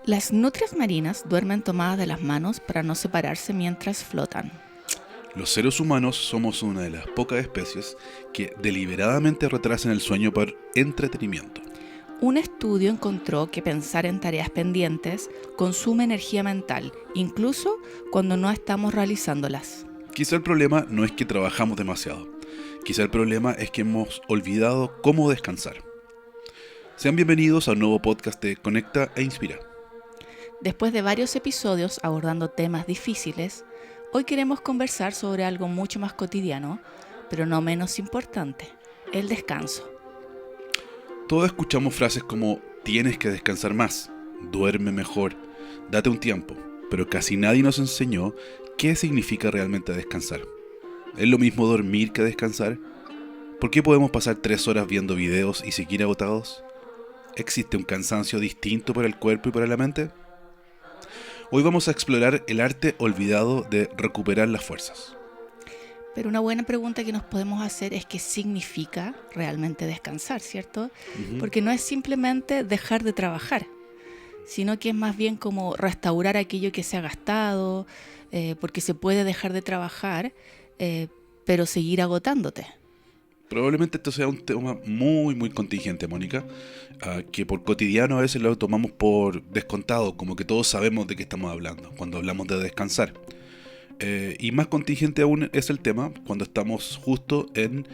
Las nutrias marinas duermen tomadas de las manos para no separarse mientras flotan. Los seres humanos somos una de las pocas especies que deliberadamente retrasan el sueño por entretenimiento. Un estudio encontró que pensar en tareas pendientes consume energía mental, incluso cuando no estamos realizándolas. Quizá el problema no es que trabajamos demasiado. Quizá el problema es que hemos olvidado cómo descansar. Sean bienvenidos a un nuevo podcast de Conecta e Inspira. Después de varios episodios abordando temas difíciles, hoy queremos conversar sobre algo mucho más cotidiano, pero no menos importante, el descanso. Todos escuchamos frases como tienes que descansar más, duerme mejor, date un tiempo, pero casi nadie nos enseñó qué significa realmente descansar. ¿Es lo mismo dormir que descansar? ¿Por qué podemos pasar 3 horas viendo videos y seguir agotados? ¿Existe un cansancio distinto para el cuerpo y para la mente? Hoy vamos a explorar el arte olvidado de recuperar las fuerzas. Pero una buena pregunta que nos podemos hacer es qué significa realmente descansar, ¿cierto? Porque no es simplemente dejar de trabajar, sino que es más bien como restaurar aquello que se ha gastado, porque se puede dejar de trabajar, pero seguir agotándote. Probablemente esto sea un tema muy contingente, Mónica, que por cotidiano a veces lo tomamos por descontado, como que todos sabemos de qué estamos hablando cuando hablamos de descansar. Y más contingente aún es el tema cuando estamos justo en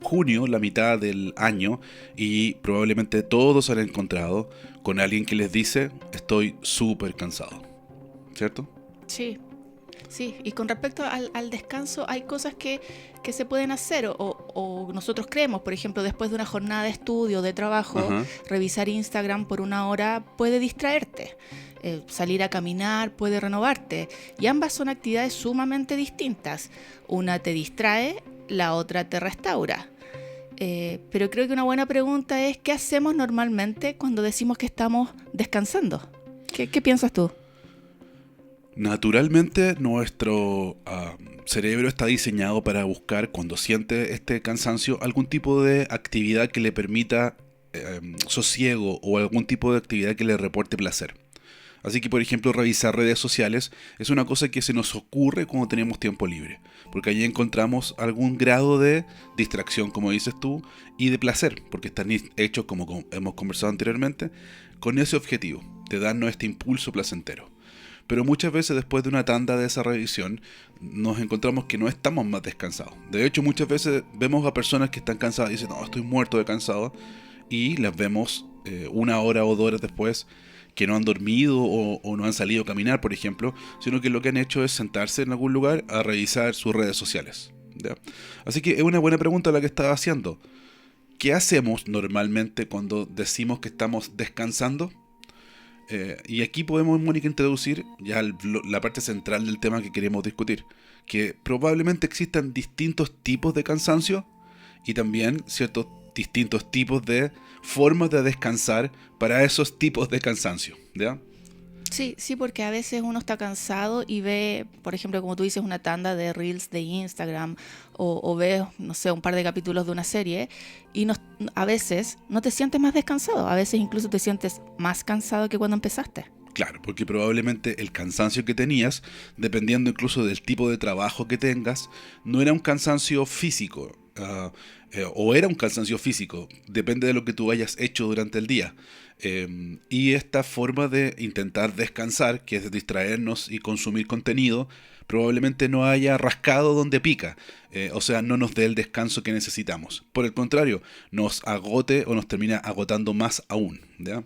junio, la mitad del año, y probablemente todos se han encontrado con alguien que les dice estoy súper cansado, ¿cierto? Sí, sí. Y con respecto al descanso, hay cosas que se pueden hacer o nosotros creemos, por ejemplo, después de una jornada de estudio, de trabajo, Ajá. revisar Instagram por una hora puede distraerte. Salir a caminar puede renovarte. Y ambas son actividades sumamente distintas. Una te distrae, la otra te restaura. Pero creo que una buena pregunta es ¿qué hacemos normalmente cuando decimos que estamos descansando? ¿Qué piensas tú? Naturalmente nuestro cerebro está diseñado para buscar, cuando siente este cansancio, algún tipo de actividad que le permita sosiego o algún tipo de actividad que le reporte placer. Así que, por ejemplo, revisar redes sociales es una cosa que se nos ocurre cuando tenemos tiempo libre, porque allí encontramos algún grado de distracción, como dices tú, y de placer, porque están hechos, como hemos conversado anteriormente, con ese objetivo, de darnos este impulso placentero. Pero muchas veces después de una tanda de esa revisión nos encontramos que no estamos más descansados. De hecho, muchas veces vemos a personas que están cansadas y dicen, no, estoy muerto de cansado, y las vemos 1 hora o 2 horas después que no han dormido o no han salido a caminar, por ejemplo, sino que lo que han hecho es sentarse en algún lugar a revisar sus redes sociales, ¿ya? Así que es una buena pregunta la que estaba haciendo. ¿Qué hacemos normalmente cuando decimos que estamos descansando? Y aquí podemos, Mónica, introducir ya la parte central del tema que queremos discutir, que probablemente existan distintos tipos de cansancio y también ciertos distintos tipos de formas de descansar para esos tipos de cansancio, ¿ya? Sí, sí, porque a veces uno está cansado y ve, por ejemplo, como tú dices, una tanda de reels de Instagram o ve, no sé, un par de capítulos de una serie y a veces no te sientes más descansado, a veces incluso te sientes más cansado que cuando empezaste. Claro, porque probablemente el cansancio que tenías, dependiendo incluso del tipo de trabajo que tengas, no era un cansancio físico, o era un cansancio físico, depende de lo que tú hayas hecho durante el día. Y esta forma de intentar descansar, que es distraernos y consumir contenido, probablemente no haya rascado donde pica, o sea, no nos dé el descanso que necesitamos. Por el contrario, nos agote o nos termina agotando más aún, ¿ya?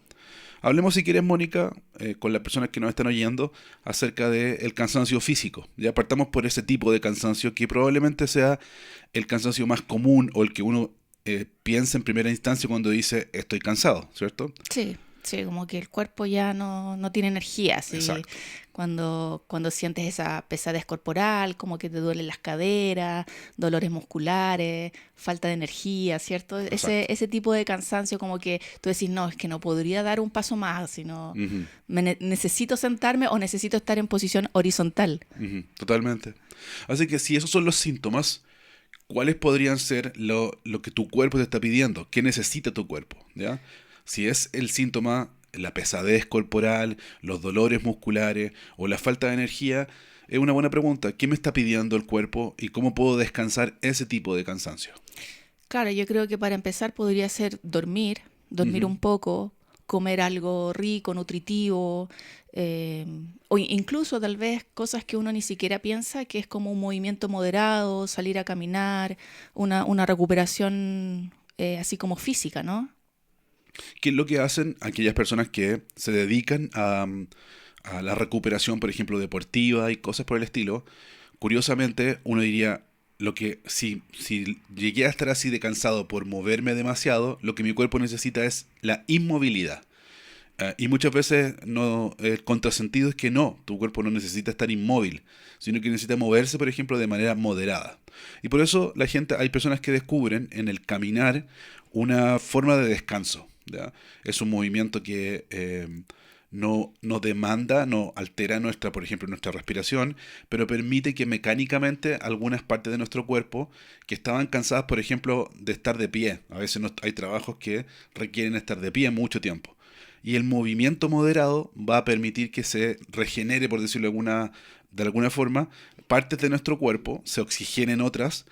Hablemos, si quieres, Mónica, con las personas que nos están oyendo, acerca del cansancio físico. Ya partamos por ese tipo de cansancio que probablemente sea el cansancio más común o el que uno piensa en primera instancia cuando dice estoy cansado, ¿cierto? Sí, sí, como que el cuerpo ya no tiene energía, así Exacto, cuando sientes esa pesadez corporal, como que te duelen las caderas, dolores musculares, falta de energía, ¿cierto? exacto. Ese tipo de cansancio como que tú decís, no, es que no podría dar un paso más, sino Ujú, necesito sentarme o necesito estar en posición horizontal. ujú, totalmente. Así que si esos son los síntomas, ¿cuáles podrían ser lo que tu cuerpo te está pidiendo? ¿Qué necesita tu cuerpo? ¿Ya? Si es el síntoma la pesadez corporal, los dolores musculares o la falta de energía, es una buena pregunta. ¿Qué me está pidiendo el cuerpo y cómo puedo descansar ese tipo de cansancio? Claro, yo creo que para empezar podría ser dormir Ujú. un poco, comer algo rico, nutritivo, o incluso tal vez cosas que uno ni siquiera piensa, que es como un movimiento moderado, salir a caminar, una recuperación así como física, ¿no? ¿Qué es lo que hacen aquellas personas que se dedican a la recuperación, por ejemplo, deportiva y cosas por el estilo? Curiosamente, uno diría, lo que si llegué a estar así de cansado por moverme demasiado, lo que mi cuerpo necesita es la inmovilidad. Y muchas veces no, el contrasentido es que no, tu cuerpo no necesita estar inmóvil, sino que necesita moverse, por ejemplo, de manera moderada. Y por eso hay personas que descubren en el caminar una forma de descanso. ¿Ya? Es un movimiento que no demanda, no altera nuestra, por ejemplo, nuestra respiración, pero permite que mecánicamente algunas partes de nuestro cuerpo que estaban cansadas, por ejemplo, de estar de pie, a veces hay trabajos que requieren estar de pie mucho tiempo. Y el movimiento moderado va a permitir que se regenere, por decirlo de alguna forma, partes de nuestro cuerpo, se oxigenen otras,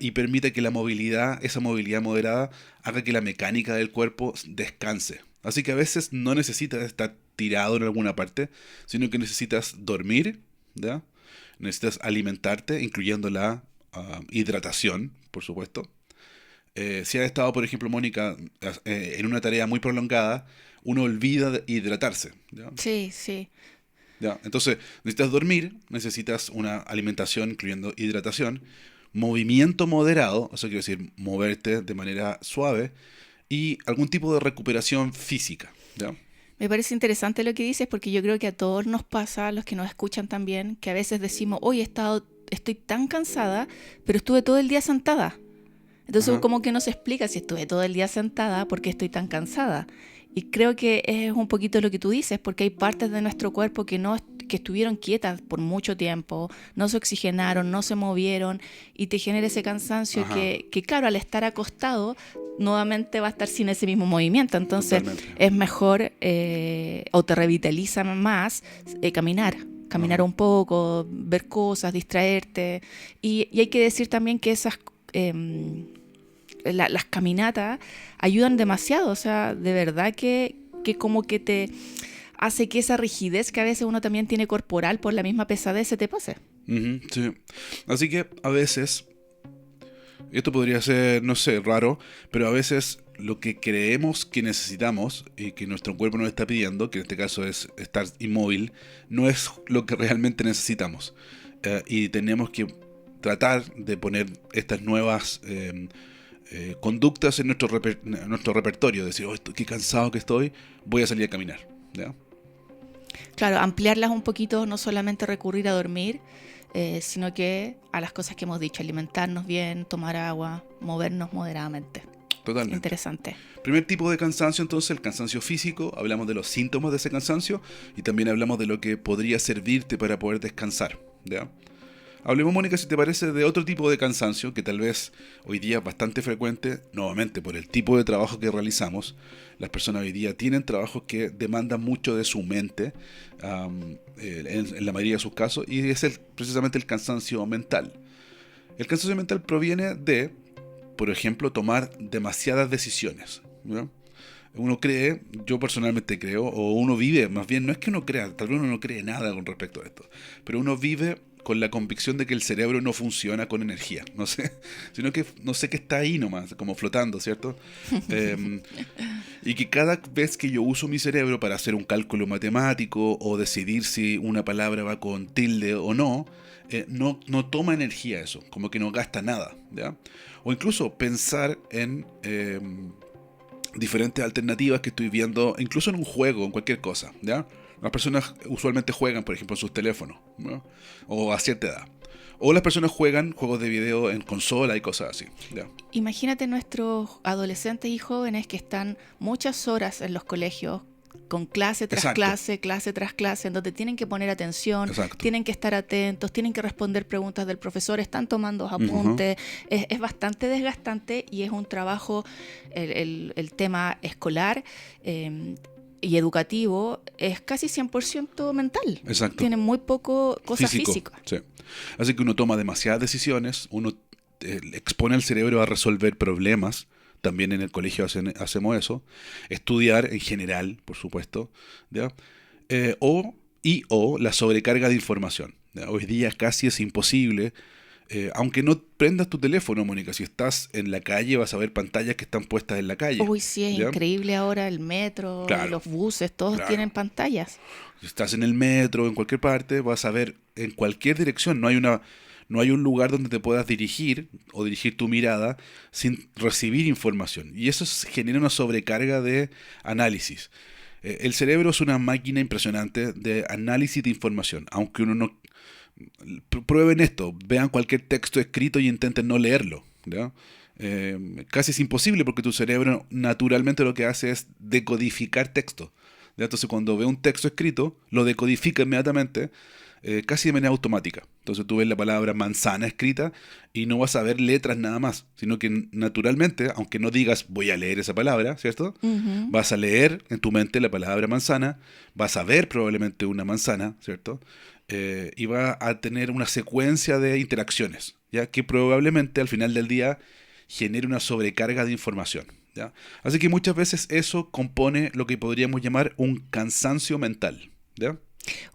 y permite que esa movilidad moderada, haga que la mecánica del cuerpo descanse. Así que a veces no necesitas estar tirado en alguna parte, sino que necesitas dormir, ¿ya? Necesitas alimentarte, incluyendo la hidratación, por supuesto. Si has estado, por ejemplo, Mónica, en una tarea muy prolongada, uno olvida de hidratarse. ¿Ya? Sí, sí. ¿Ya? Entonces, necesitas dormir, necesitas una alimentación, incluyendo hidratación, movimiento moderado, eso quiere decir moverte de manera suave, y algún tipo de recuperación física. ¿Ya? Me parece interesante lo que dices porque yo creo que a todos nos pasa, a los que nos escuchan también, que a veces decimos, hoy estoy tan cansada, pero estuve todo el día sentada. Entonces Ajá. como que no se explica si estuve todo el día sentada, por qué estoy tan cansada. Y creo que es un poquito lo que tú dices, porque hay partes de nuestro cuerpo que estuvieron quietas por mucho tiempo, no se oxigenaron, no se movieron, y te genera ese cansancio Ajá. que claro, al estar acostado, nuevamente va a estar sin ese mismo movimiento. Entonces Totalmente. es mejor, o te revitaliza más, caminar Ajá. un poco, ver cosas, distraerte. Y hay que decir también que las caminatas ayudan demasiado, o sea, de verdad que como que te hace que esa rigidez que a veces uno también tiene corporal por la misma pesadez se te pase. Ujú, sí. Así que a veces, esto podría ser, no sé, raro, pero a veces lo que creemos que necesitamos y que nuestro cuerpo nos está pidiendo, que en este caso es estar inmóvil, no es lo que realmente necesitamos. Y tenemos que tratar de poner estas nuevas conductas en nuestro repertorio. Decir, oh, qué cansado que estoy, voy a salir a caminar. ¿Ya? Claro, ampliarlas un poquito, no solamente recurrir a dormir, sino que a las cosas que hemos dicho, alimentarnos bien, tomar agua, movernos moderadamente. Totalmente. Interesante. Primer tipo de cansancio, entonces, el cansancio físico. Hablamos de los síntomas de ese cansancio y también hablamos de lo que podría servirte para poder descansar. ¿Ya? Hablemos, Mónica, si te parece, de otro tipo de cansancio que tal vez hoy día es bastante frecuente, nuevamente por el tipo de trabajo que realizamos. Las personas hoy día tienen trabajos que demandan mucho de su mente, en la mayoría de sus casos, y es precisamente el cansancio mental. El cansancio mental proviene de, por ejemplo, tomar demasiadas decisiones. ¿Ya? Uno cree, yo personalmente creo, o uno vive, más bien, no es que uno crea, tal vez uno no cree nada con respecto a esto, pero uno vive con la convicción de que el cerebro no funciona con energía, no sé, sino que no sé, que está ahí nomás, como flotando, ¿cierto? Eh, y que cada vez que yo uso mi cerebro para hacer un cálculo matemático o decidir si una palabra va con tilde o no, no toma energía eso, como que no gasta nada, ¿ya? O incluso pensar en diferentes alternativas que estoy viendo, incluso en un juego, en cualquier cosa, ¿ya? Las personas usualmente juegan, por ejemplo, en sus teléfonos, ¿no? O a cierta edad. O las personas juegan juegos de video en consola y cosas así, ¿ya? Imagínate nuestros adolescentes y jóvenes que están muchas horas en los colegios con Exacto, clase tras clase, en donde tienen que poner atención, exacto. tienen que estar atentos, tienen que responder preguntas del profesor, están tomando Ujú. apuntes. Es bastante desgastante y es un trabajo, el tema escolar. y educativo es casi 100% mental. Exacto. Tiene muy poco cosas físicas. Sí. Así que uno toma demasiadas decisiones, uno expone al cerebro a resolver problemas. También en el colegio hacemos eso. Estudiar en general, por supuesto. ¿Ya? O la sobrecarga de información. ¿Ya? Hoy día casi es imposible. Aunque no prendas tu teléfono, Mónica, si estás en la calle vas a ver pantallas que están puestas en la calle. Uy, sí, es ¿ya? increíble ahora el metro, Claro, los buses, todos claro. tienen pantallas. Si estás en el metro, en cualquier parte, vas a ver en cualquier dirección. No hay un lugar donde te puedas dirigir o dirigir tu mirada sin recibir información. Y eso genera una sobrecarga de análisis. El cerebro es una máquina impresionante de análisis de información, aunque uno no... Prueben esto, vean cualquier texto escrito y intenten no leerlo, ¿ya? Casi es imposible porque tu cerebro naturalmente lo que hace es decodificar texto, ¿ya? Entonces cuando ve un texto escrito, lo decodifica inmediatamente, casi de manera automática. Entonces tú ves la palabra manzana escrita y no vas a ver letras nada más, sino que naturalmente, aunque no digas voy a leer esa palabra, ¿cierto? Ujú. Vas a leer en tu mente la palabra manzana, vas a ver probablemente una manzana, ¿cierto? Y va a tener una secuencia de interacciones, ¿ya? Que probablemente al final del día genere una sobrecarga de información, ¿ya? Así que muchas veces eso compone lo que podríamos llamar un cansancio mental, ¿ya?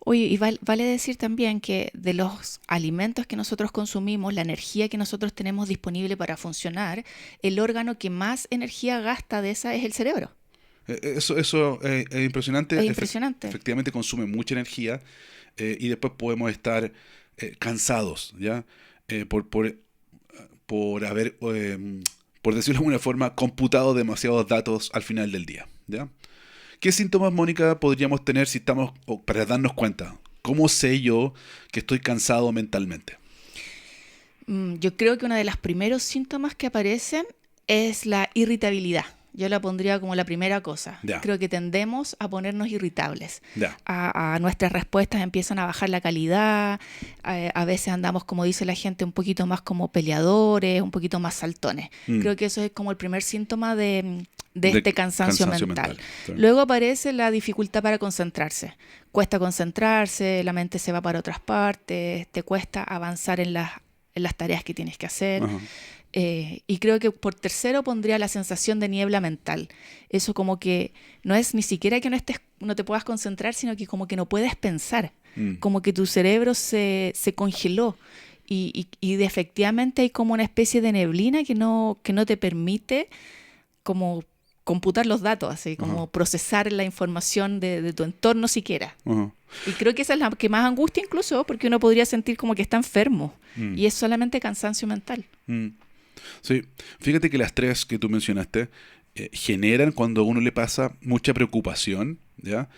Oye, y vale decir también que de los alimentos que nosotros consumimos, la energía que nosotros tenemos disponible para funcionar, el órgano que más energía gasta de esa es el cerebro. Eso es impresionante. Es impresionante. Efectivamente consume mucha energía y después podemos estar cansados, ¿ya? Por haber, por decirlo de alguna forma, computado demasiados datos al final del día, ¿ya? ¿Qué síntomas, Mónica, podríamos tener si estamos, para darnos cuenta? ¿Cómo sé yo que estoy cansado mentalmente? Yo creo que uno de los primeros síntomas que aparecen es la irritabilidad. Yo la pondría como la primera cosa. Ya. Creo que tendemos a ponernos irritables. Ya. A nuestras respuestas empiezan a bajar la calidad. A veces andamos, como dice la gente, un poquito más como peleadores, un poquito más saltones. Creo que eso es como el primer síntoma de este cansancio mental. Sí. Luego aparece la dificultad para concentrarse. Cuesta concentrarse, la mente se va para otras partes, te cuesta avanzar en las tareas que tienes que hacer. Ajá. Y creo que por tercero pondría la sensación de niebla mental. Eso como que no es ni siquiera que no te puedas concentrar, sino que como que no puedes pensar. Como que tu cerebro se congeló. Y efectivamente hay como una especie de neblina que no te permite como computar los datos, así como procesar la información de tu entorno siquiera. Ajá. Y creo que esa es la que más angustia incluso, porque uno podría sentir como que está enfermo. Y es solamente cansancio mental. Sí, fíjate que las tres que tú mencionaste generan cuando a uno le pasa mucha preocupación, ¿ya?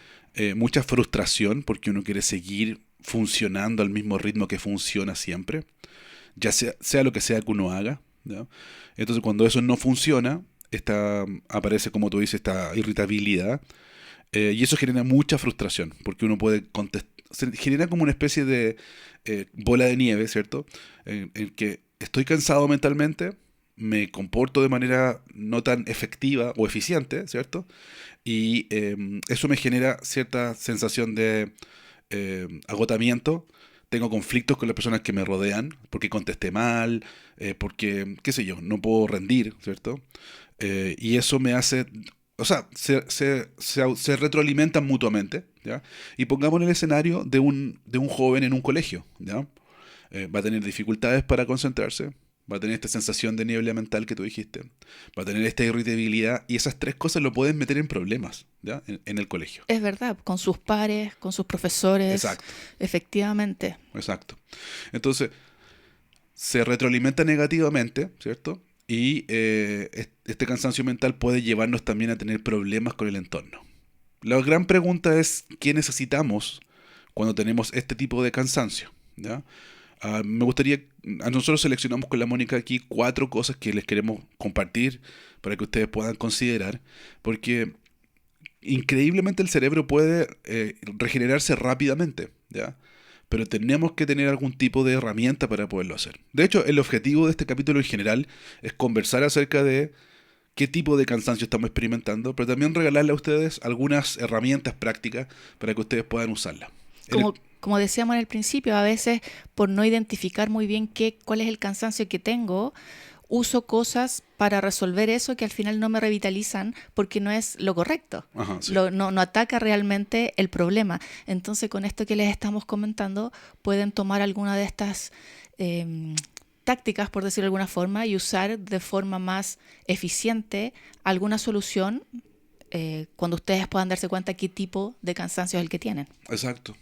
Mucha frustración porque uno quiere seguir funcionando al mismo ritmo que funciona siempre, ya sea lo que sea que uno haga, ¿ya? Entonces cuando eso no funciona, aparece, como tú dices, esta irritabilidad, y eso genera mucha frustración porque uno puede se genera como una especie de bola de nieve, ¿cierto? En que estoy cansado mentalmente, me comporto de manera no tan efectiva o eficiente, ¿cierto? Y eso me genera cierta sensación de agotamiento. Tengo conflictos con las personas que me rodean, porque contesté mal, porque, qué sé yo, no puedo rendir, ¿cierto? Y eso me hace... O sea, se retroalimentan mutuamente, ¿ya? Y pongamos en el escenario de un joven en un colegio, ¿ya? Va a tener dificultades para concentrarse, va a tener esta sensación de niebla mental que tú dijiste, va a tener esta irritabilidad, y esas tres cosas lo pueden meter en problemas, ¿ya? En el colegio. Es verdad, con sus pares, con sus profesores. Exacto. Efectivamente. Exacto. Entonces, se retroalimenta negativamente, ¿cierto? Y este cansancio mental puede llevarnos también a tener problemas con el entorno. La gran pregunta es, ¿qué necesitamos cuando tenemos este tipo de cansancio? ¿Ya? Me gustaría, nosotros seleccionamos con la Mónica aquí 4 cosas que les queremos compartir para que ustedes puedan considerar, porque increíblemente el cerebro puede regenerarse rápidamente, ¿ya? Pero tenemos que tener algún tipo de herramienta para poderlo hacer. De hecho, el objetivo de este capítulo en general es conversar acerca de qué tipo de cansancio estamos experimentando, pero también regalarle a ustedes algunas herramientas prácticas para que ustedes puedan usarlas. Como decíamos en el principio, a veces por no identificar muy bien cuál es el cansancio que tengo, uso cosas para resolver eso que al final no me revitalizan porque no es lo correcto. Ajá, sí. No ataca realmente el problema. Entonces, con esto que les estamos comentando, pueden tomar alguna de estas tácticas, por decirlo de alguna forma, y usar de forma más eficiente alguna solución cuando ustedes puedan darse cuenta qué tipo de cansancio es el que tienen. Exacto.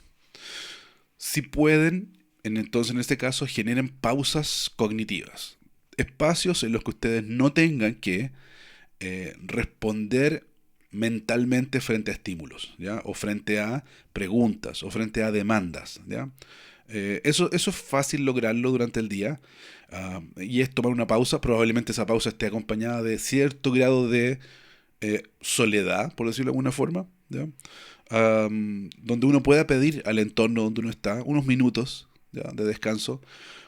Si pueden, entonces en este caso generen pausas cognitivas. Espacios en los que ustedes no tengan que responder mentalmente frente a estímulos, ¿ya? O frente a preguntas, o frente a demandas, ¿ya? Eso es fácil lograrlo durante el día, y es tomar una pausa. Probablemente esa pausa esté acompañada de cierto grado de soledad, por decirlo de alguna forma, ¿ya? Donde uno pueda pedir al entorno donde uno está unos minutos, ¿ya?, de descanso.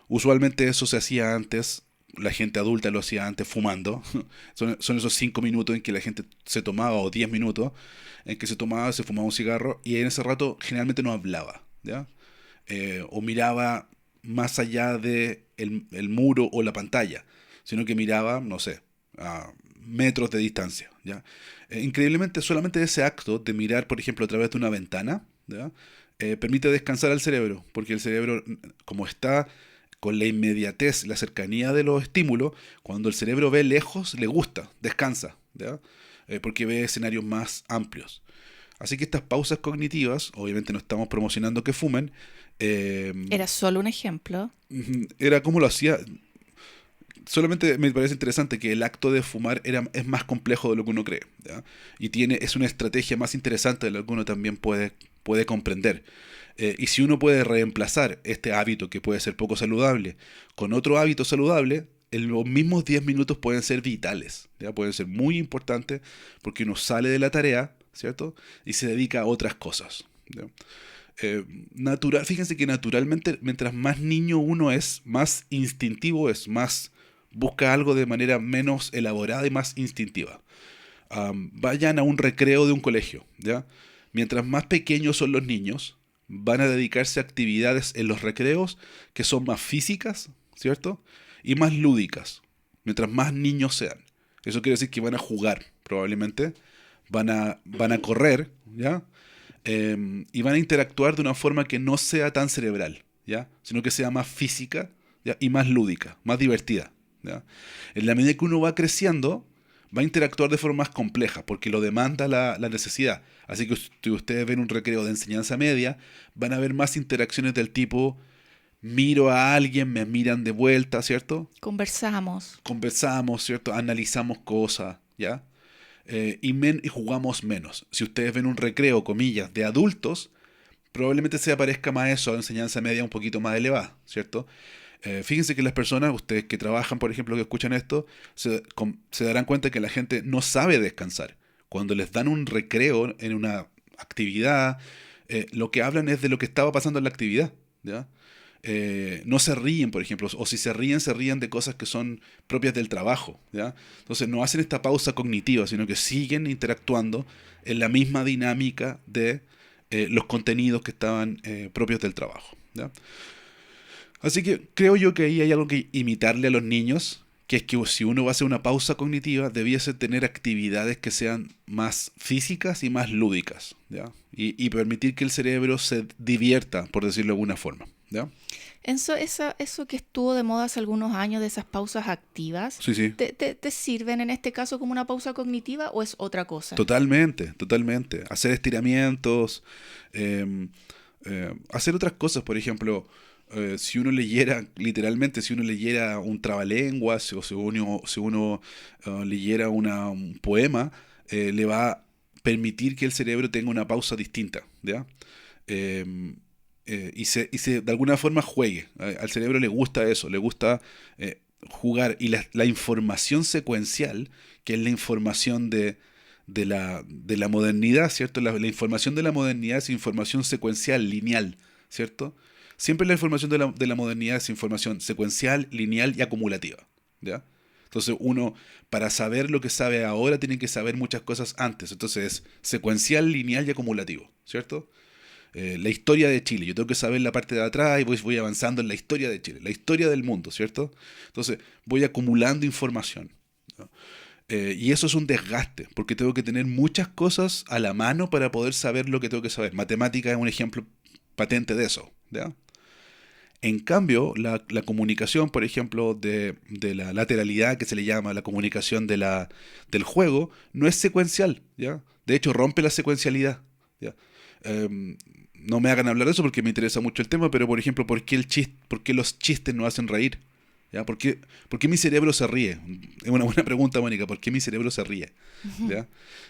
Usualmente eso se hacía antes, la gente adulta lo hacía antes fumando. Son esos 5 minutos en que la gente se tomaba, o 10 minutos, en que se tomaba, se fumaba un cigarro, y en ese rato generalmente no hablaba, ¿ya? O miraba más allá de el muro o la pantalla, sino que miraba, no sé, a metros de distancia, ¿ya? Increíblemente, solamente ese acto de mirar, por ejemplo, a través de una ventana, ¿ya?, permite descansar al cerebro, porque el cerebro, como está con la inmediatez, la cercanía de los estímulos, cuando el cerebro ve lejos, le gusta, descansa, ¿ya? Porque ve escenarios más amplios. Así que estas pausas cognitivas, obviamente no estamos promocionando que fumen. Era solo un ejemplo. Era como lo hacía. Solamente me parece interesante que el acto de fumar es más complejo de lo que uno cree, ¿ya? Y es una estrategia más interesante de lo que uno también puede comprender. Y si uno puede reemplazar este hábito, que puede ser poco saludable, con otro hábito saludable, en los mismos 10 minutos pueden ser vitales, ¿ya? Pueden ser muy importantes, porque uno sale de la tarea, ¿cierto?, y se dedica a otras cosas, ¿ya? Fíjense que naturalmente, mientras más niño uno es, más instintivo es, más busca algo de manera menos elaborada y más instintiva. Vayan a un recreo de un colegio, ¿ya? Mientras más pequeños son los niños, van a dedicarse a actividades en los recreos que son más físicas, ¿cierto?, y más lúdicas, mientras más niños sean. Eso quiere decir que van a jugar, probablemente, van a correr, ¿ya? Y van a interactuar de una forma que no sea tan cerebral, ¿ya?, sino que sea más física, ¿ya?, y más lúdica, más divertida, ¿ya? En la medida que uno va creciendo, va a interactuar de forma más compleja, porque lo demanda la necesidad. Así que si ustedes ven un recreo de enseñanza media, van a ver más interacciones del tipo: miro a alguien, me miran de vuelta, ¿cierto? Conversamos, ¿cierto? Analizamos cosas, ¿ya? Y jugamos menos. Si ustedes ven un recreo, comillas, de adultos, probablemente se parezca más a eso, a enseñanza media un poquito más elevada, ¿cierto? Fíjense que las personas, ustedes que trabajan, por ejemplo, que escuchan esto, se darán cuenta que la gente no sabe descansar. Cuando les dan un recreo en una actividad, lo que hablan es de lo que estaba pasando en la actividad, ¿ya? No se ríen, por ejemplo, o si se ríen de cosas que son propias del trabajo, ¿ya? Entonces no hacen esta pausa cognitiva, sino que siguen interactuando en la misma dinámica de los contenidos que estaban propios del trabajo, ¿ya? Así que creo yo que ahí hay algo que imitarle a los niños, que es que si uno va a hacer una pausa cognitiva, debiese tener actividades que sean más físicas y más lúdicas, ¿ya? Y permitir que el cerebro se divierta, por decirlo de alguna forma, ¿ya? Eso que estuvo de moda hace algunos años, de esas pausas activas, Sí, sí. ¿te sirven en este caso como una pausa cognitiva o es otra cosa? Totalmente, totalmente. Hacer estiramientos, hacer otras cosas, por ejemplo, si uno leyera, literalmente, si uno leyera un trabalenguas, o si uno leyera un poema, le va a permitir que el cerebro tenga una pausa distinta, ¿ya? Y de alguna forma juegue. Al cerebro le gusta eso, le gusta jugar. Y la información secuencial, que es la información de la modernidad, ¿cierto? La información de la modernidad es información secuencial, lineal, ¿cierto? Siempre la información de la modernidad es información secuencial, lineal y acumulativa, ¿ya? Entonces uno, para saber lo que sabe ahora, tiene que saber muchas cosas antes. Entonces es secuencial, lineal y acumulativo, ¿cierto? La historia de Chile. Yo tengo que saber la parte de atrás y voy avanzando en la historia de Chile, la historia del mundo, ¿cierto? Entonces voy acumulando información, ¿no? Y eso es un desgaste, porque tengo que tener muchas cosas a la mano para poder saber lo que tengo que saber. Matemática es un ejemplo patente de eso, ¿ya? En cambio, la comunicación, por ejemplo, de la lateralidad que se le llama, la comunicación del juego, no es secuencial, ¿ya? De hecho, rompe la secuencialidad, ¿ya? No me hagan hablar de eso porque me interesa mucho el tema, pero por ejemplo, ¿por qué los chistes nos hacen reír? ¿Ya? Por qué mi cerebro se ríe? Es una buena pregunta, Mónica. ¿Por qué mi cerebro se ríe? ¿Ya?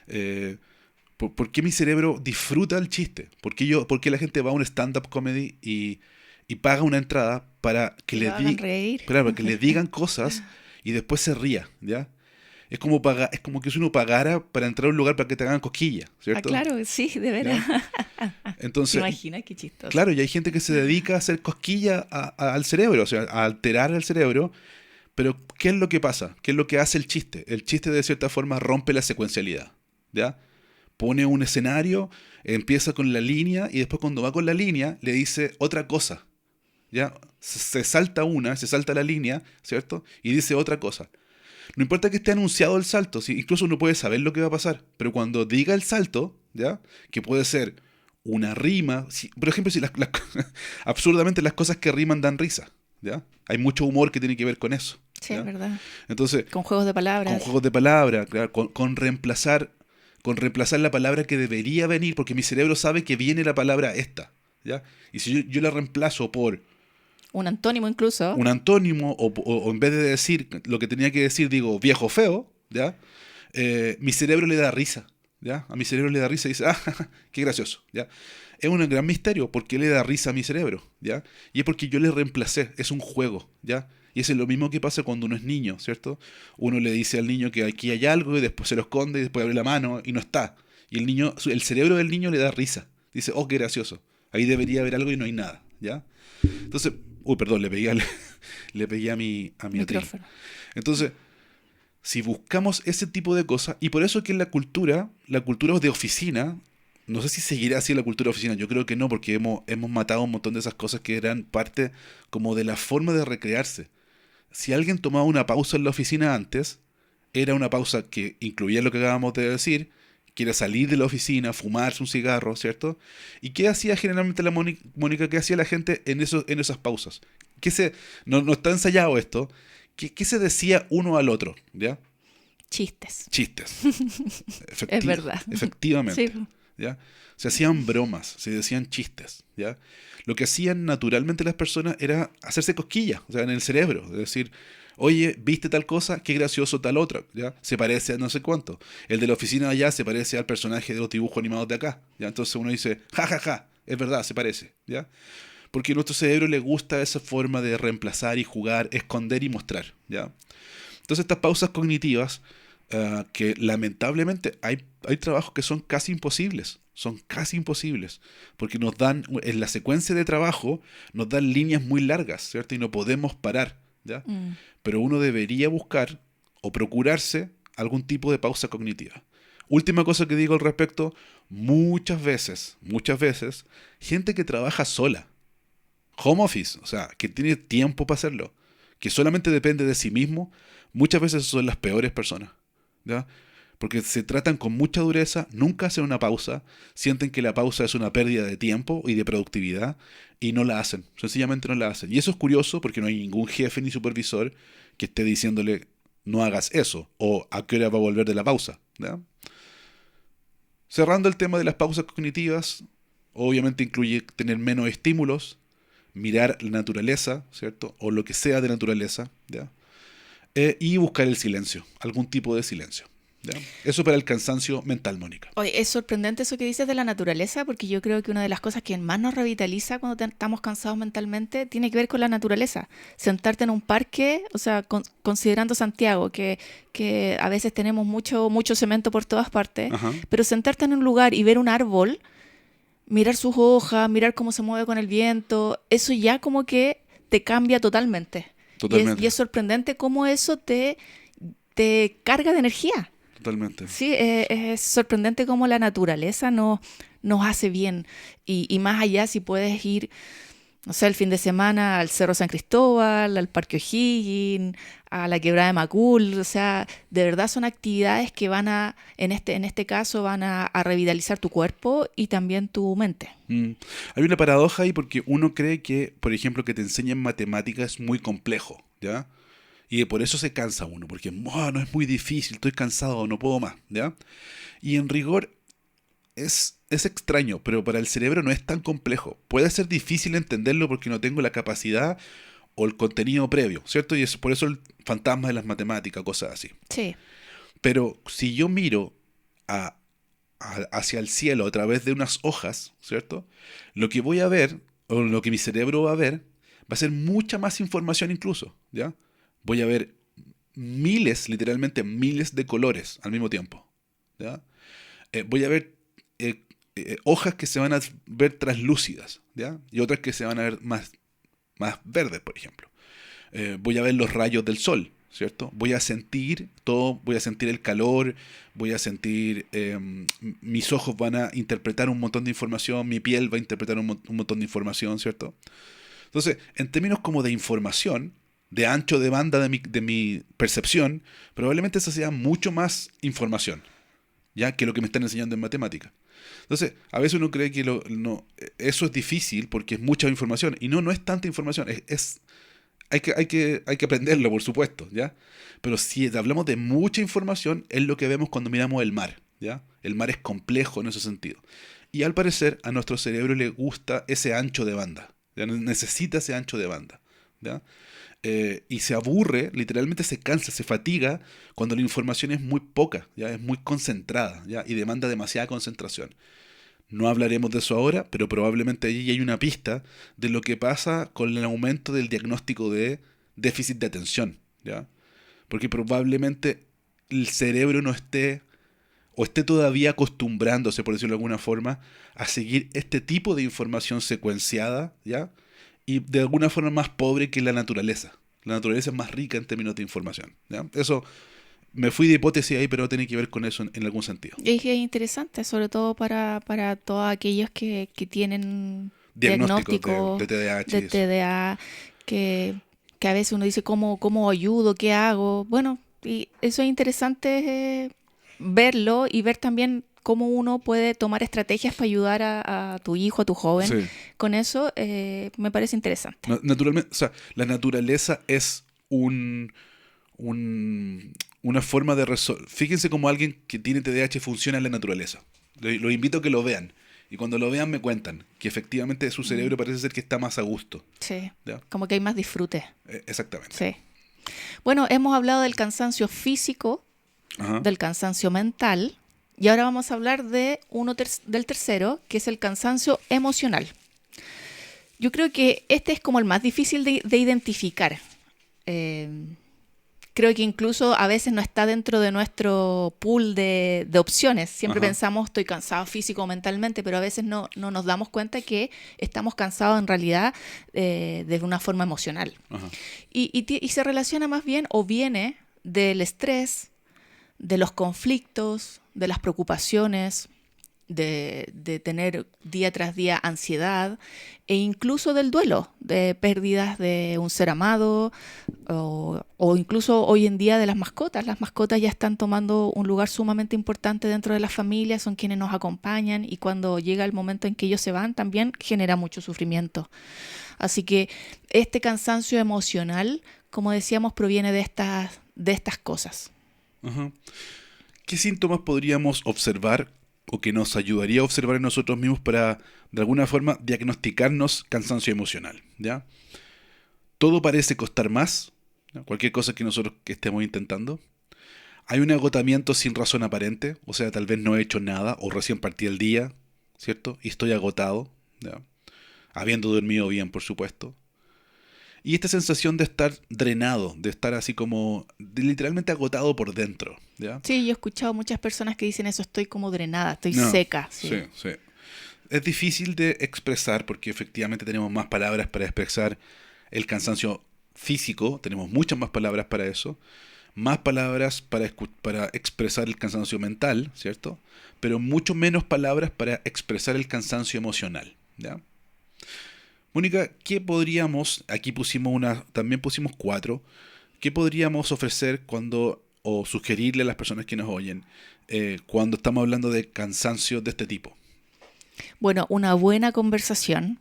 Eh, por qué mi cerebro disfruta el chiste? ¿Por qué la gente va a un stand-up comedy y paga una entrada para que Que lo hagan reír. para que le digan cosas y después se ría? ¿Ya? Es como que si uno pagara para entrar a un lugar para que te hagan cosquillas, Ah, ¿cierto? claro, sí, de veras. ¿Ya? ¿Te Entonces, imaginas qué chistoso? claro, y hay gente que se dedica a hacer cosquillas al cerebro, o sea, a alterar el cerebro. Pero, ¿qué es lo que pasa? ¿Qué es lo que hace el chiste? El chiste, de cierta forma, rompe la secuencialidad, ¿ya? Pone un escenario, empieza con la línea, y después cuando va con la línea, le dice otra cosa, ¿ya? Se salta la línea, ¿cierto? Y dice otra cosa. No importa que esté anunciado el salto, ¿sí? Incluso uno puede saber lo que va a pasar, pero cuando diga el salto, ¿ya? Que puede ser una rima, por ejemplo, si absurdamente las cosas que riman dan risa, ¿ya? Hay mucho humor que tiene que ver con eso, Sí, ¿ya? es verdad. Entonces, Con juegos de con palabras. juegos de palabras, claro, con reemplazar la palabra que debería venir, porque mi cerebro sabe que viene la palabra esta, ¿ya? Y si yo la reemplazo por Un antónimo incluso. un antónimo, o en vez de decir lo que tenía que decir, digo viejo feo, ¿ya? Mi cerebro le da risa, ¿ya? A mi cerebro le da risa y dice, ah, qué gracioso, ¿ya? Es un gran misterio, ¿por qué le da risa a mi cerebro? ¿Ya? Y es porque yo le reemplacé, es un juego, ¿ya? Y eso es lo mismo que pasa cuando uno es niño, ¿cierto? Uno le dice al niño que aquí hay algo y después se lo esconde y después abre la mano y no está. Y el cerebro del niño le da risa. Dice, oh, qué gracioso. Ahí debería haber algo y no hay nada, ¿ya? Entonces, uy, perdón, le pegué a mi atril. Micrófono. Entonces, si buscamos ese tipo de cosas, y por eso que en la cultura de oficina, no sé si seguirá así la cultura de oficina, yo creo que no, porque hemos matado un montón de esas cosas que eran parte como de la forma de recrearse. Si alguien tomaba una pausa en la oficina antes, era una pausa que incluía lo que acabamos de decir, que era salir de la oficina, fumarse un cigarro, ¿cierto? ¿Y qué hacía generalmente la Mónica? ¿Qué hacía la gente en esas pausas? No está ensayado esto. ¿Qué se decía uno al otro? ¿Ya? Chistes. Chistes. Es verdad. Efectivamente. Sí. ¿Ya? Se hacían bromas, se decían chistes, ¿ya? Lo que hacían naturalmente las personas era hacerse cosquillas, o sea, en el cerebro, es decir, oye, ¿viste tal cosa? Qué gracioso tal otra, ¿ya? Se parece a no sé cuánto. El de la oficina de allá se parece al personaje de los dibujos animados de acá, ¿ya? Entonces uno dice, ja, ja, ja, es verdad, se parece, ¿ya? Porque a nuestro cerebro le gusta esa forma de reemplazar y jugar, esconder y mostrar, ¿ya? Entonces estas pausas cognitivas, que lamentablemente hay trabajos que son casi imposibles, porque nos dan, en la secuencia de trabajo, nos dan líneas muy largas, ¿cierto? Y no podemos parar, ¿ya? Mm. Pero uno debería buscar o procurarse algún tipo de pausa cognitiva. Última cosa que digo al respecto, muchas veces, gente que trabaja sola, home office, o sea, que tiene tiempo para hacerlo, que solamente depende de sí mismo, muchas veces son las peores personas, ¿ya? Porque se tratan con mucha dureza, nunca hacen una pausa, sienten que la pausa es una pérdida de tiempo y de productividad y no la hacen, sencillamente no la hacen. Y eso es curioso porque no hay ningún jefe ni supervisor que esté diciéndole no hagas eso o a qué hora va a volver de la pausa, ¿ya? Cerrando el tema de las pausas cognitivas, obviamente incluye tener menos estímulos, mirar la naturaleza, ¿cierto? O lo que sea de naturaleza, ¿ya? Y buscar el silencio, algún tipo de silencio, ¿ya? Eso para el cansancio mental, Mónica. Oye, es sorprendente eso que dices de la naturaleza, porque yo creo que una de las cosas que más nos revitaliza cuando estamos cansados mentalmente tiene que ver con la naturaleza. Sentarte en un parque, o sea, considerando Santiago, que a veces tenemos mucho cemento por todas partes, Ajá. pero sentarte en un lugar y ver un árbol, mirar sus hojas, mirar cómo se mueve con el viento, eso ya como que te cambia totalmente. Totalmente. Y es sorprendente cómo eso te te carga de energía. Totalmente. Sí, es sorprendente cómo la naturaleza nos hace bien. Y más allá, si puedes ir, no sé, el fin de semana al Cerro San Cristóbal, al Parque O'Higgins, a la Quebrada de Macul, o sea, de verdad son actividades que en este caso, van a revitalizar tu cuerpo y también tu mente. Hay una paradoja ahí porque uno cree que, por ejemplo, que te enseñan matemáticas es muy complejo, ¿ya? Y por eso se cansa uno, porque no es muy difícil, estoy cansado, no puedo más, ¿ya? Y en rigor es extraño, pero para el cerebro no es tan complejo. Puede ser difícil entenderlo porque no tengo la capacidad o el contenido previo, ¿cierto? Y es por eso el fantasma de las matemáticas, cosas así. Sí, Pero si yo miro hacia el cielo a través de unas hojas, ¿cierto? Lo que voy a ver, o lo que mi cerebro va a ver, va a ser mucha más información incluso, ¿ya? Voy a ver miles, literalmente miles de colores al mismo tiempo, ¿ya? Voy a ver hojas que se van a ver translúcidas, ¿ya? Y otras que se van a ver más verdes, por ejemplo. Voy a ver los rayos del sol, ¿cierto? Voy a sentir todo, voy a sentir el calor, voy a sentir, mis ojos van a interpretar un montón de información, mi piel va a interpretar un montón de información, ¿cierto? Entonces, en términos como de información, de ancho de banda de mi percepción, probablemente esa sea mucho más información, ya que lo que me están enseñando en matemática. Entonces, a veces uno cree que eso es difícil porque es mucha información, y no es tanta información, hay que aprenderlo, por supuesto, ¿ya? Pero si hablamos de mucha información, es lo que vemos cuando miramos el mar, ¿ya? El mar es complejo en ese sentido. Y al parecer, a nuestro cerebro le gusta ese ancho de banda, ¿ya? Necesita ese ancho de banda, ¿ya? Y se aburre, literalmente se cansa, se fatiga cuando la información es muy poca, ¿ya? Es muy concentrada, ¿ya? Y demanda demasiada concentración. No hablaremos de eso ahora, pero probablemente allí hay una pista de lo que pasa con el aumento del diagnóstico de déficit de atención, ¿ya? Porque probablemente el cerebro no esté o esté todavía acostumbrándose, por decirlo de alguna forma, a seguir este tipo de información secuenciada, ¿ya? Y de alguna forma más pobre que la naturaleza. La naturaleza es más rica en términos de información, ¿ya? Eso, me fui de hipótesis ahí, pero tiene que ver con eso en algún sentido. y es interesante, sobre todo para todos aquellos que tienen Diagnósticos de diagnóstico TDAH de y eso. TDA, que, que a veces uno dice, ¿cómo ayudo? ¿Qué hago? Bueno, y eso es interesante, verlo y ver también cómo uno puede tomar estrategias para ayudar a tu hijo, a tu joven. Sí. Con eso, me parece interesante. Naturalmente, o sea, la naturaleza es una forma de resolver. Fíjense cómo alguien que tiene TDAH funciona en la naturaleza. Los invito a que lo vean. Y cuando lo vean me cuentan que efectivamente su cerebro parece ser que está más a gusto, Sí, ¿ya? como que hay más disfrute. Exactamente. Sí. Bueno, hemos hablado del cansancio físico, Ajá. del cansancio mental, y ahora vamos a hablar del tercero, que es el cansancio emocional. Yo creo que este es como el más difícil de identificar. Eh, Creo que incluso a veces no está dentro de nuestro pool de opciones. Siempre Ajá. pensamos, estoy cansado físico o mentalmente, pero a veces no nos damos cuenta que estamos cansados en realidad, de una forma emocional. Ajá. Y se relaciona más bien o viene del estrés, de los conflictos, de las preocupaciones, de tener día tras día ansiedad, e incluso del duelo, de pérdidas de un ser amado, o incluso hoy en día de las mascotas. Las mascotas ya están tomando un lugar sumamente importante dentro de la familia, son quienes nos acompañan, y cuando llega el momento en que ellos se van también genera mucho sufrimiento. Así que este cansancio emocional, como decíamos, proviene de estas cosas. Ajá. ¿Qué síntomas podríamos observar o que nos ayudaría a observar en nosotros mismos para, de alguna forma, diagnosticarnos cansancio emocional? ¿Ya? Todo parece costar más, ¿ya? Cualquier cosa que nosotros que estemos intentando. Hay un agotamiento sin razón aparente, o sea, tal vez no he hecho nada o recién partí el día, ¿cierto? Y estoy agotado, ¿ya? Habiendo dormido bien, por supuesto. Y esta sensación de estar drenado, de estar así como literalmente agotado por dentro, ¿ya? Sí, yo he escuchado muchas personas que dicen eso, estoy como drenada, estoy No, seca. sí, Sí. sí. Es difícil de expresar porque efectivamente tenemos más palabras para expresar el cansancio físico, tenemos muchas más palabras para eso, más palabras para expresar el cansancio mental, ¿cierto? Pero mucho menos palabras para expresar el cansancio emocional, ¿ya? Mónica, ¿qué podríamos, aquí también pusimos 4, qué podríamos ofrecer o sugerirle a las personas que nos oyen cuando estamos hablando de cansancio de este tipo? Bueno, una buena conversación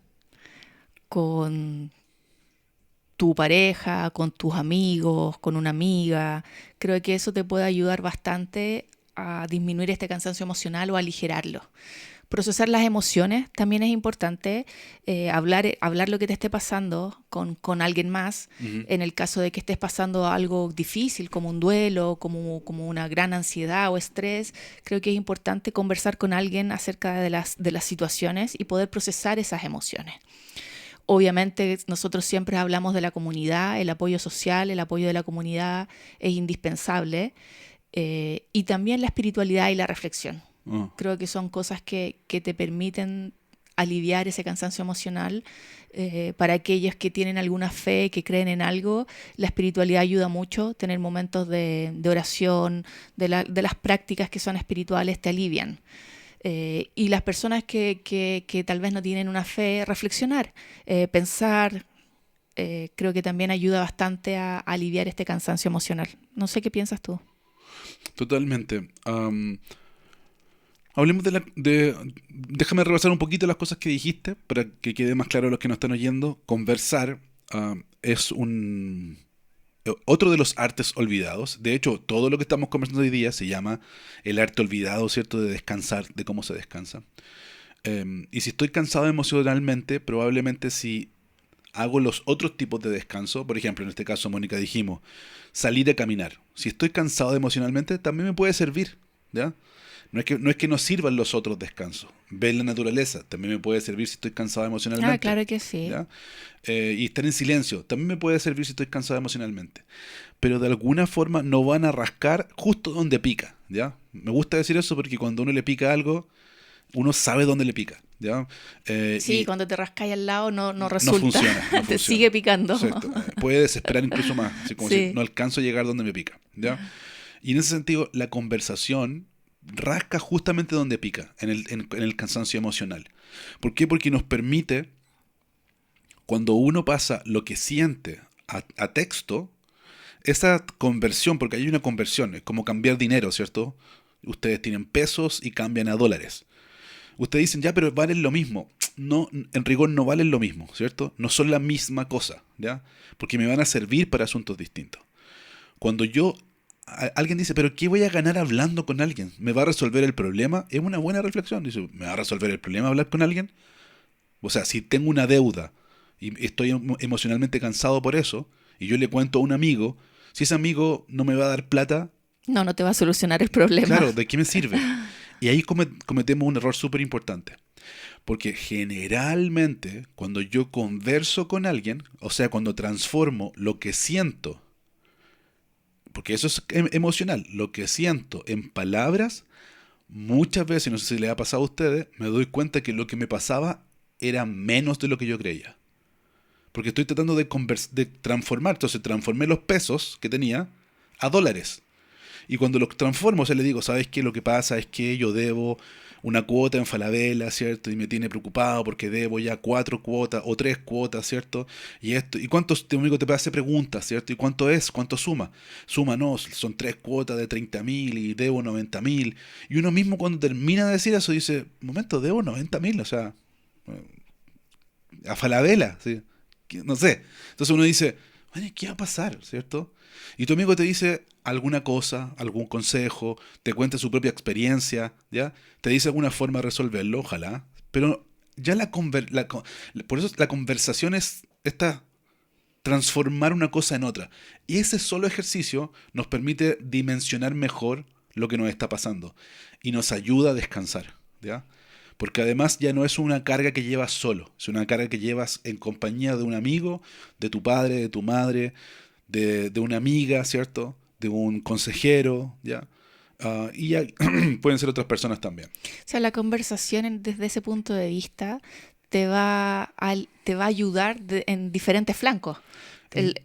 con tu pareja, con tus amigos, con una amiga. Creo que eso te puede ayudar bastante a disminuir este cansancio emocional o a aligerarlo. Procesar las emociones también es importante, hablar lo que te esté pasando con alguien más, Ujú. en el caso de que estés pasando algo difícil, como un duelo, como una gran ansiedad o estrés. Creo que es importante conversar con alguien acerca de las situaciones y poder procesar esas emociones. Obviamente nosotros siempre hablamos de la comunidad, el apoyo social, el apoyo de la comunidad es indispensable, y también la espiritualidad y la reflexión. Oh, Creo que son cosas que te permiten aliviar ese cansancio emocional. Para aquellos que tienen alguna fe, que creen en algo, la espiritualidad ayuda mucho. Tener momentos de oración, de las prácticas que son espirituales te alivian. Y las personas que tal vez no tienen una fe, reflexionar, pensar, creo que también ayuda bastante a aliviar este cansancio emocional. No sé qué piensas tú. totalmente. Hablemos déjame repasar un poquito las cosas que dijiste para que quede más claro a los que nos están oyendo. Conversar es otro de los artes olvidados. De hecho, todo lo que estamos conversando hoy día se llama el arte olvidado, ¿cierto? De descansar, de cómo se descansa. Y si estoy cansado emocionalmente, probablemente si hago los otros tipos de descanso, por ejemplo, en este caso, Mónica, dijimos, salir a caminar. Si estoy cansado emocionalmente, también me puede servir, ¿ya? No es que no sirvan los otros descansos. Ver la naturaleza también me puede servir si estoy cansado Ah, emocionalmente, claro que sí. ¿ya? Y estar en silencio también me puede servir si estoy cansado emocionalmente. Pero de alguna forma no van a rascar justo donde pica, ¿ya? Me gusta decir eso porque cuando uno le pica algo, uno sabe dónde le pica, ¿ya? Sí, Y cuando te rascáis al lado no no resulta, funciona, no te funciona. sigue picando. Exacto. Puede desesperar incluso más, así como decir, Sí. no alcanzo a llegar donde me pica, ¿ya? Y en ese sentido, la conversación rasca justamente donde pica, en el cansancio emocional. ¿Por qué? Porque nos permite, cuando uno pasa lo que siente a texto, esa conversión, porque hay una conversión, es como cambiar dinero, ¿cierto? Ustedes tienen pesos y cambian a dólares. Ustedes dicen, ya, pero valen lo mismo. No, en rigor no valen lo mismo, ¿cierto? No son la misma cosa, ¿ya? Porque me van a servir para asuntos distintos. Cuando alguien dice, pero ¿qué voy a ganar hablando con alguien? ¿Me va a resolver el problema? Es una buena reflexión. Dice, ¿me va a resolver el problema hablar con alguien? O sea, si tengo una deuda y estoy emocionalmente cansado por eso, y yo le cuento a un amigo, si ese amigo no me va a dar plata, No te va a solucionar el problema. claro, ¿de qué me sirve? Y ahí cometemos un error súper importante. Porque generalmente cuando yo converso con alguien, o sea, cuando transformo lo que siento, porque eso es emocional, lo que siento en palabras, muchas veces, no sé si le ha pasado a ustedes, me doy cuenta que lo que me pasaba era menos de lo que yo creía. Porque estoy tratando de transformar, entonces transformé los pesos que tenía a dólares. Y cuando los transformo, o sea, le digo, ¿sabes qué? Lo que pasa es que yo debo una cuota en Falabella, ¿cierto? Y me tiene preocupado porque debo ya 4 cuotas o 3 cuotas, ¿cierto? Y esto, ¿y cuántos, tu amigo te hace preguntas, ¿cierto? ¿Y cuánto es? ¿Cuánto suma? Suma, no, son 3 cuotas de 30.000 y debo 90.000. Y uno mismo cuando termina de decir eso dice, momento, debo 90.000, o sea, a Falabella, ¿sí? No sé. Entonces uno dice, oye, ¿qué va a pasar? ¿Cierto? Y tu amigo te dice alguna cosa, algún consejo, te cuenta su propia experiencia, ¿ya? Te dice alguna forma de resolverlo, ojalá. Pero ya por eso la conversación es esta transformar una cosa en otra. Y ese solo ejercicio nos permite dimensionar mejor lo que nos está pasando y nos ayuda a descansar, ¿ya? Porque además ya no es una carga que llevas solo, es una carga que llevas en compañía de un amigo, de tu padre, de tu madre, de una amiga, ¿cierto? De un consejero, ¿ya? Y ya pueden ser otras personas también. O sea, la conversación desde ese punto de vista te va a ayudar en diferentes flancos.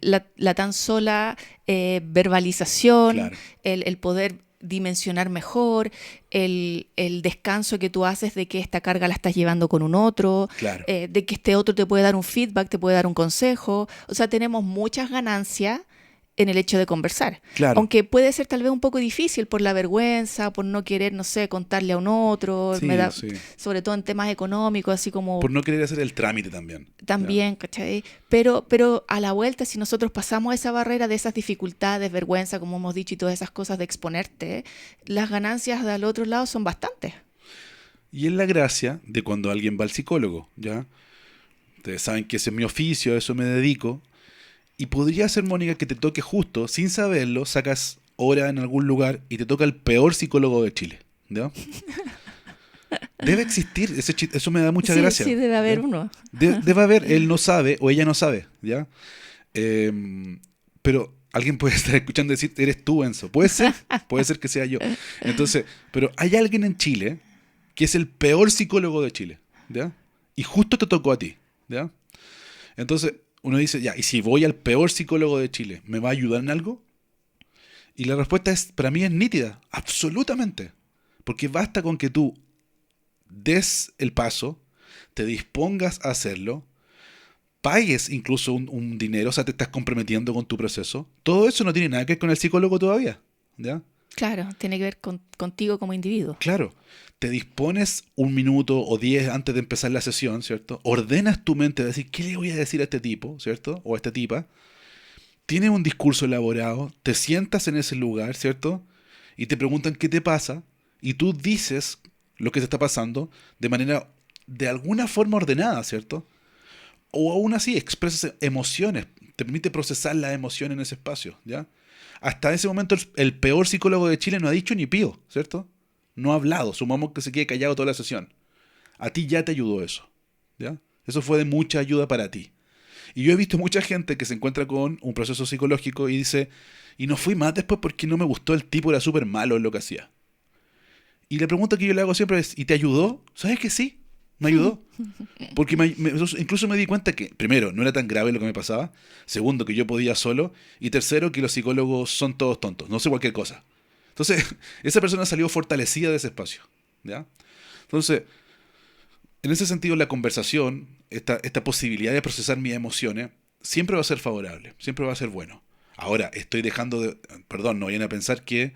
La tan sola verbalización, Claro, el poder dimensionar mejor, el descanso que tú haces de que esta carga la estás llevando con un otro, claro, de que este otro te puede dar un feedback, te puede dar un consejo. O sea, tenemos muchas ganancias en el hecho de conversar. claro. Aunque puede ser tal vez un poco difícil por la vergüenza, por no querer, no sé, contarle a un otro, Sí, sí. sobre todo en temas económicos, así como Por no querer hacer el trámite también. ¿Ya? también, ¿cachai? Pero a la vuelta, si nosotros pasamos esa barrera de esas dificultades, vergüenza, como hemos dicho, y todas esas cosas de exponerte, las ganancias del otro lado son bastantes. Y es la gracia de cuando alguien va al psicólogo, ¿ya? Ustedes saben que ese es mi oficio, a eso me dedico. Y podría ser, Mónica, que te toque justo, sin saberlo, sacas hora en algún lugar y te toca el peor psicólogo de Chile, ¿ya? Debe existir, eso me da mucha Sí, gracia, sí, debe haber ¿ya? uno. Debe haber, él no sabe o ella no sabe, ¿ya? Pero alguien puede estar escuchando y decir, eres tú, Enzo. Puede ser que sea yo. Entonces, pero hay alguien en Chile que es el peor psicólogo de Chile, ¿ya? Y justo te tocó a ti, ¿ya? Entonces, uno dice, ya, ¿y si voy al peor psicólogo de Chile, me va a ayudar en algo? Y la respuesta es, para mí es nítida, absolutamente. Porque basta con que tú des el paso, te dispongas a hacerlo, pagues incluso un dinero, o sea, te estás comprometiendo con tu proceso. Todo eso no tiene nada que ver con el psicólogo todavía, ¿ya? Claro, tiene que ver contigo como individuo. Claro, te dispones un minuto o 10 antes de empezar la sesión, ¿cierto? Ordenas tu mente de decir, ¿qué le voy a decir a este tipo, ¿cierto? O a esta tipa. Tienes un discurso elaborado, te sientas en ese lugar, ¿cierto? Y te preguntan qué te pasa, y tú dices lo que te está pasando de manera, de alguna forma ordenada, ¿cierto? O aún así expresas emociones, te permite procesar la emoción en ese espacio, ¿ya? Hasta ese momento el peor psicólogo de Chile no ha dicho ni pío, ¿cierto? No ha hablado, sumamos que se quede callado toda la sesión. A ti ya te ayudó eso, ¿ya? Eso fue de mucha ayuda para ti. Y yo he visto mucha gente que se encuentra con un proceso psicológico y dice, y no fui más después porque no me gustó, el tipo era súper malo en lo que hacía. Y la pregunta que yo le hago siempre es, ¿y te ayudó? ¿Sabes que sí? Me ayudó. Porque incluso me di cuenta que, primero, no era tan grave lo que me pasaba. Segundo, que yo podía solo. Y tercero, que los psicólogos son todos tontos. No sé cualquier cosa. Entonces, esa persona salió fortalecida de ese espacio. ¿Ya? Entonces, en ese sentido, la conversación, esta posibilidad de procesar mis emociones, siempre va a ser favorable. Siempre va a ser bueno. Ahora, estoy dejando de... Perdón, no vayan a pensar que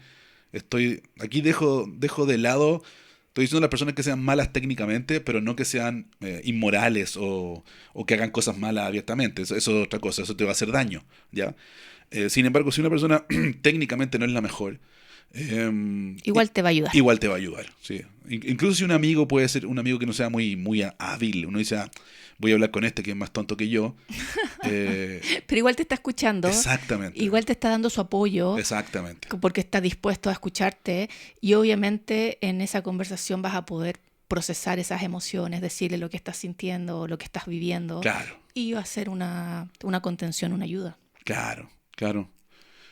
estoy... Aquí dejo de lado... Estoy diciendo a las personas que sean malas técnicamente, pero no que sean inmorales o que hagan cosas malas abiertamente. Eso es otra cosa, eso te va a hacer daño, ¿ya? Sin embargo, si una persona técnicamente no es la mejor, Igual te va a ayudar. igual te va a ayudar, ¿sí? Incluso si un amigo puede ser un amigo que no sea muy hábil, uno dice, voy a hablar con este que es más tonto que yo. Pero igual te está escuchando, Exactamente, igual te está dando su apoyo, exactamente. porque está dispuesto a escucharte y obviamente en esa conversación vas a poder procesar esas emociones, decirle lo que estás sintiendo, lo que estás viviendo Claro, y va a ser una contención, una ayuda. claro, claro.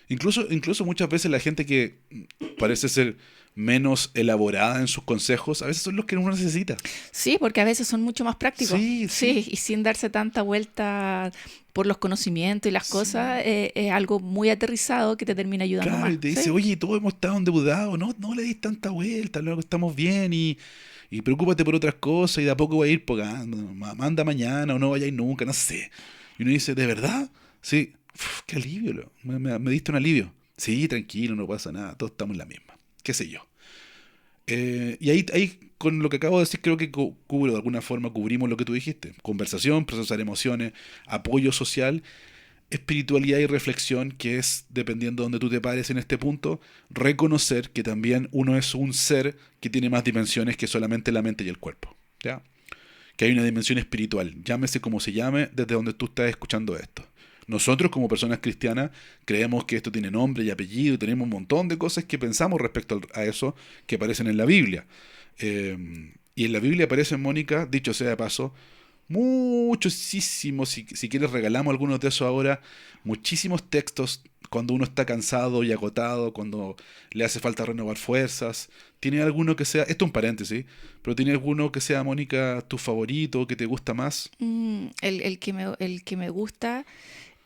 Incluso muchas veces la gente que parece ser menos elaborada en sus consejos, a veces son los que uno necesita. Sí, porque a veces son mucho más prácticos. Sí, Sí, sí, y sin darse tanta vuelta por los conocimientos y las cosas, sí. es algo muy aterrizado que te termina ayudando Claro, más. y te dice, Sí, oye, todos hemos estado endeudados, no le dis tanta vuelta, luego estamos bien y preocúpate por otras cosas y de a poco va a ir, porque manda mañana o no vayáis nunca, no sé. Y uno dice, ¿de verdad? Sí, uf, qué alivio, me diste un alivio. Sí, tranquilo, no pasa nada, todos estamos en la misma, qué sé yo. Y ahí, con lo que acabo de decir, creo que cubro, de alguna forma cubrimos lo que tú dijiste. Conversación, procesar emociones, apoyo social, espiritualidad y reflexión, que es, dependiendo de donde tú te pares en este punto, reconocer que también uno es un ser que tiene más dimensiones que solamente la mente y el cuerpo, ¿ya? Que hay una dimensión espiritual, llámese como se llame, desde donde tú estás escuchando esto. Nosotros como personas cristianas creemos que esto tiene nombre y apellido y tenemos un montón de cosas que pensamos respecto a eso que aparecen en la Biblia. Y en la Biblia aparecen, Mónica, dicho sea de paso, muchísimos, si quieres regalamos algunos de esos ahora, muchísimos textos cuando uno está cansado y agotado, cuando le hace falta renovar fuerzas. ¿Tiene alguno que sea, esto es un paréntesis, pero tiene alguno que sea, Mónica, tu favorito, que te gusta más? el que me gusta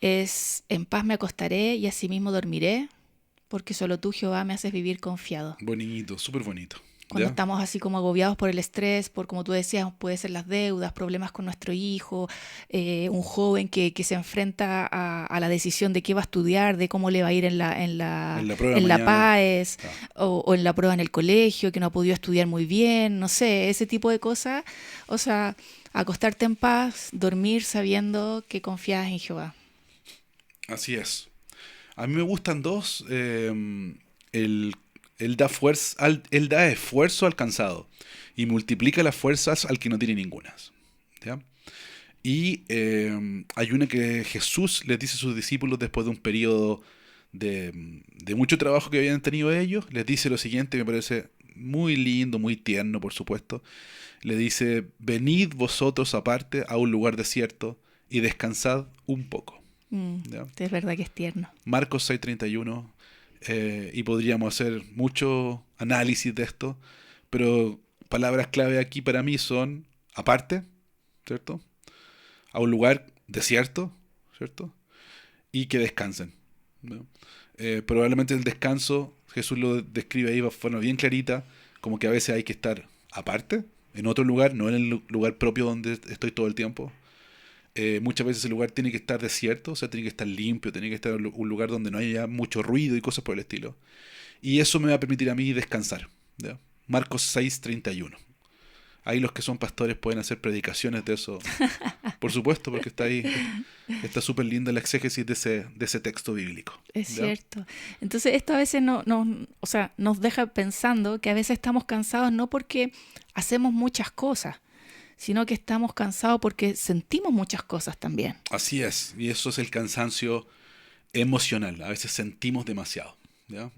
es en paz me acostaré y asimismo dormiré, porque solo tú, Jehová, me haces vivir confiado. Bonito, súper bonito. Cuando ¿Ya? estamos así como agobiados por el estrés, por como tú decías, puede ser las deudas, problemas con nuestro hijo, un joven que se enfrenta a la decisión de qué va a estudiar, de cómo le va a ir En la prueba en la mañana. PAES Ah, o en la prueba en el colegio, que no ha podido estudiar muy bien, no sé, ese tipo de cosas. O sea, acostarte en paz, dormir sabiendo que confías en Jehová. así es. A mí me gustan dos. Él, él da él da esfuerzo al cansado y multiplica las fuerzas al que no tiene ningunas. ¿Ya? Y hay una que Jesús les dice a sus discípulos después de un periodo de mucho trabajo que habían tenido ellos. Les dice lo siguiente, me parece muy lindo, muy tierno, por supuesto. Le dice, venid vosotros aparte a un lugar desierto y descansad un poco. Mm, ¿Ya? es verdad que es tierno. Marcos 6:31, y podríamos hacer mucho análisis de esto, pero palabras clave aquí para mí son aparte, ¿cierto? A un lugar desierto, ¿cierto? Y que descansen, ¿no? Probablemente el descanso, Jesús lo describe ahí de forma bien clarita, como que a veces hay que estar aparte, en otro lugar, no en el lugar propio donde estoy todo el tiempo. Muchas veces el lugar tiene que estar desierto, o sea, tiene que estar limpio, tiene que estar un lugar donde no haya mucho ruido y cosas por el estilo. Y eso me va a permitir a mí descansar. ¿Ya? Marcos 6:31. Ahí los que son pastores pueden hacer predicaciones de eso. Por supuesto, porque está ahí. Está súper linda la exégesis de ese texto bíblico. Es ¿Ya? cierto. Entonces esto a veces o sea, nos deja pensando que a veces estamos cansados no porque hacemos muchas cosas, sino que estamos cansados porque sentimos muchas cosas también. Así es. Y eso es el cansancio emocional. A veces sentimos demasiado. ¿Ya?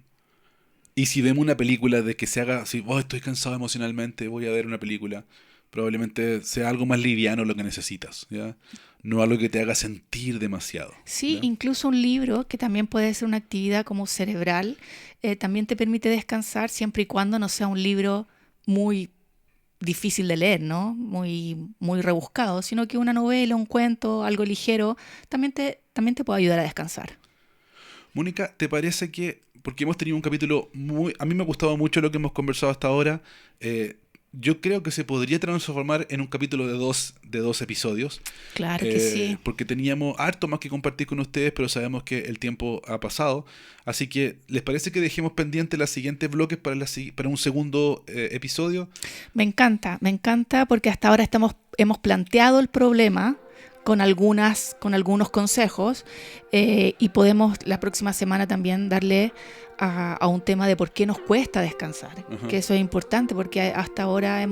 Y si vemos una película de que se haga así, oh, estoy cansado emocionalmente, voy a ver una película, probablemente sea algo más liviano lo que necesitas, ¿ya? No algo que te haga sentir demasiado, Sí, ¿ya? incluso un libro, que también puede ser una actividad como cerebral, también te permite descansar siempre y cuando no sea un libro muy difícil de leer, ¿no? Muy rebuscado, sino que una novela, un cuento, algo ligero, también te puede ayudar a descansar. Mónica, ¿te parece que, porque hemos tenido un capítulo muy, a mí me ha gustado mucho lo que hemos conversado hasta ahora, yo creo que se podría transformar en un capítulo de dos episodios, Claro que sí. porque teníamos harto más que compartir con ustedes, pero sabemos que el tiempo ha pasado. Así que, ¿les parece que dejemos pendientes los siguientes bloques para, para un segundo episodio? Me encanta porque hasta ahora hemos planteado el problema con algunos consejos y podemos la próxima semana también darle a un tema de por qué nos cuesta descansar, Ajá. que eso es importante porque hasta ahora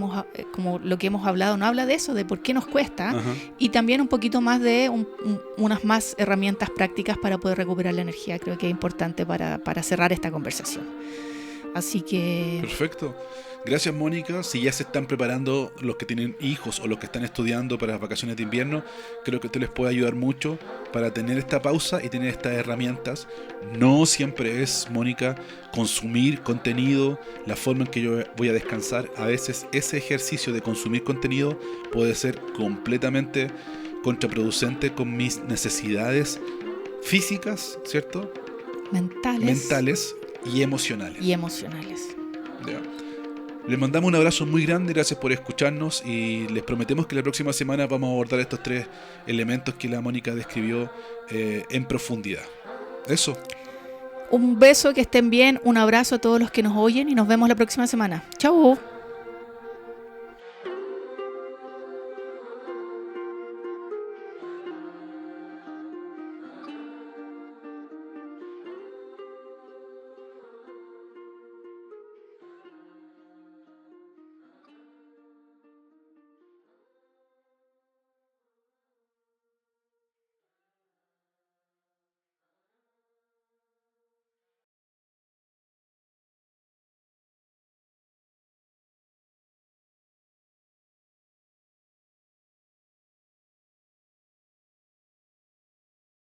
como lo que hemos hablado, no habla de eso, de por qué nos cuesta Ajá. y también un poquito más de unas más herramientas prácticas para poder recuperar la energía, creo que es importante para cerrar esta conversación. Así que Perfecto. Gracias, Mónica. Si ya se están preparando los que tienen hijos o los que están estudiando para las vacaciones de invierno, creo que esto les puede ayudar mucho para tener esta pausa y tener estas herramientas. No siempre es, Mónica, consumir contenido, la forma en que yo voy a descansar. A veces ese ejercicio de consumir contenido puede ser completamente contraproducente con mis necesidades físicas, ¿cierto? Mentales y emocionales. y emocionales. Ya. Les mandamos un abrazo muy grande, gracias por escucharnos y les prometemos que la próxima semana vamos a abordar estos tres elementos que la Mónica describió en profundidad. Eso, Un beso, que estén bien, un abrazo a todos los que nos oyen y nos vemos la próxima semana. Chau.